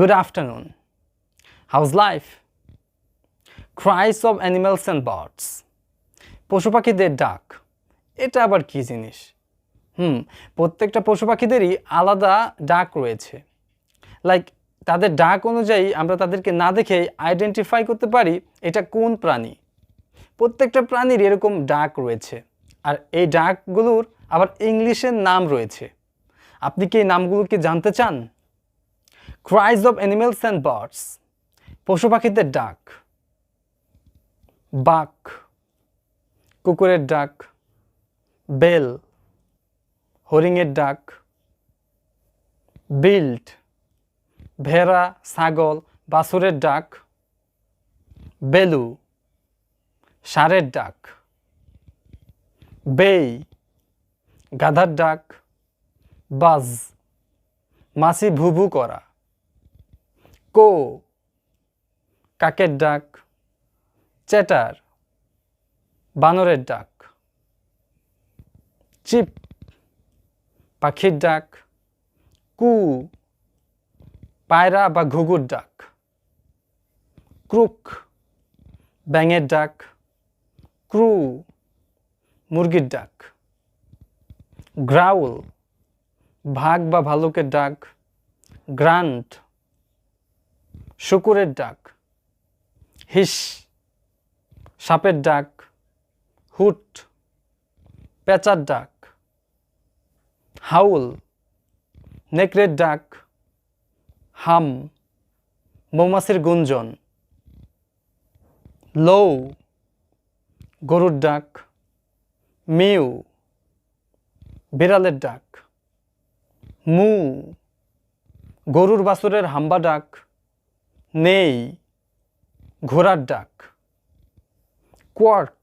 Good afternoon. How's life? Cries of animals and birds. পশু পাখিদের ডাক। এটা আবার কি জিনিস? প্রত্যেকটা পশু পাখিদেরই আলাদা ডাক রয়েছে। লাইক তাদের ডাক অনুযায়ী আমরা তাদেরকে না দেখেই আইডেন্টিফাই করতে পারি এটা কোন প্রাণী। প্রত্যেকটা প্রাণীর এরকম ডাক রয়েছে। আর এই ডাকগুলোর আবার ইংলিশের নাম রয়েছে। আপনি কি এই নামগুলোকে জানতে চান? Cries of animals and birds. পশু পাখিদের ডাক। বাক, কুকুরের ডাক। বেল, হরিণের ডাক। বিল্ট, ভেড়া, ছাগল, বাছুরের ডাক। বেলু, ষাঁড়ের ডাক। বেই, গাধার ডাক। বাজ, মাছি ভু ভু করা। কো, কাকের ডাক। চ্যাটার, বানরের ডাক। চিপ, পাখির ডাক। কু, পায়রা বা ঘুঘুর ডাক। ক্রুক, ব্যাঙের ডাক। ক্রু, মুরগির ডাক। গ্রাউল, ভাগ বা ভালুকের ডাক। গ্রান্ট, শুকুরের ডাক। হিস, সাপের ডাক। হুট, পেঁচার ডাক। হাউল, নেকড়ের ডাক। হাম, মৌমাছির গুঞ্জন। লৌ, গরুর ডাক। মিউ, বিড়ালের ডাক। মু, গরুর বাছুরের হাম্বা ডাক। নেই, ঘোড়ার ডাক। কোয়ার্ক,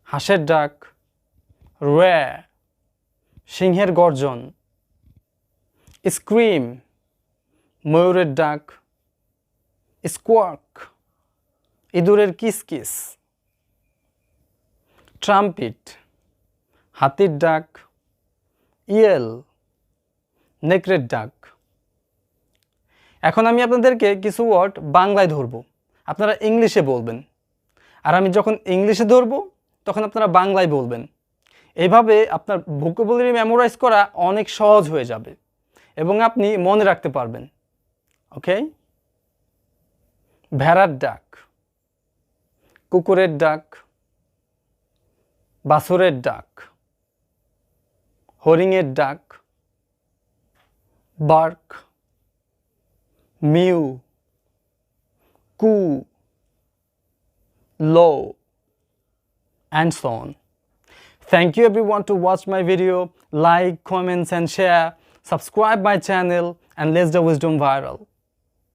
হাঁসের ডাক। র্যা, সিংহের গর্জন। স্ক্রিম, ময়ূরের ডাক। স্কোয়ার্ক, ইঁদুরের কিসকিস। ট্রাম্পিট, হাতির ডাক। ইয়েল, নেকড়ের ডাক। এখন আমি আপনাদেরকে কিছু ওয়ার্ড বাংলায় ধরব, আপনারা ইংলিশে বলবেন। আর আমি যখন ইংলিশে ধরব তখন আপনারা বাংলায় বলবেন। এইভাবে আপনার ভোকাবুলারি মেমোরাইজ করা অনেক সহজ হয়ে যাবে এবং আপনি মনে রাখতে পারবেন। ওকে? ভেড়ার ডাক, কুকুরের ডাক। বাছুরের ডাক। হরিণের ডাক। বার্ক, মিউ, কু, low, and so on. Thank you everyone to watch my video. Like, comments and share. Subscribe my channel and let's do wisdom viral.